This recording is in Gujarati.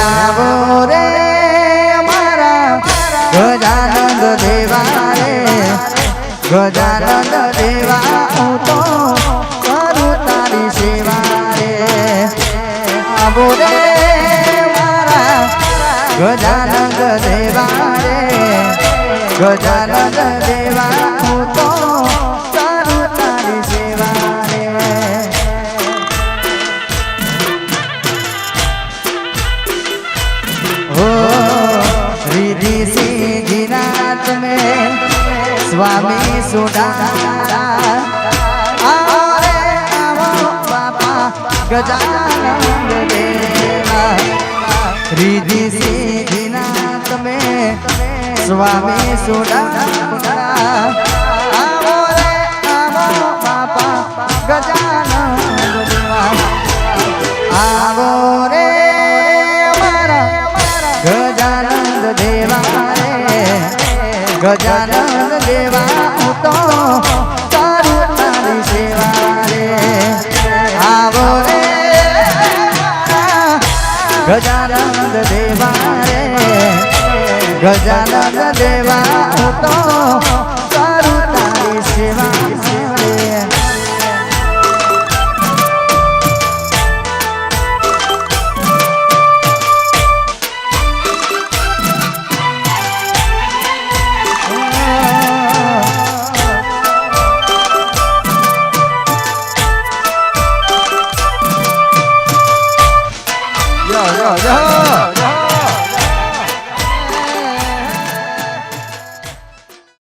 આવો રે અમારા ગજાનંદ દેવા રે ગજાનંદ દેવા હું તો કરું તારી સેવા રે આવો રે મારા ગજાનંદ દેવા રે ગજાનંદ દેવા હું તો કરું તારી સેવા રે हो रिद्धि सिद्धिनाथ में स्वामी सुधारा अरे आवो बापा गजानंद देवा रिद्धि सिद्धिनाथ में स्वामी सुधारा आवो रे आवो बापा गजानंद देवा आवो रे गजानंद देवा रे गजानंद देवा હું તો કરું તારી સેવા રે આવો રે ગજાનંદ દેવા રે ગજાનંદ દેવા હું તો કરું તારી સેવા રે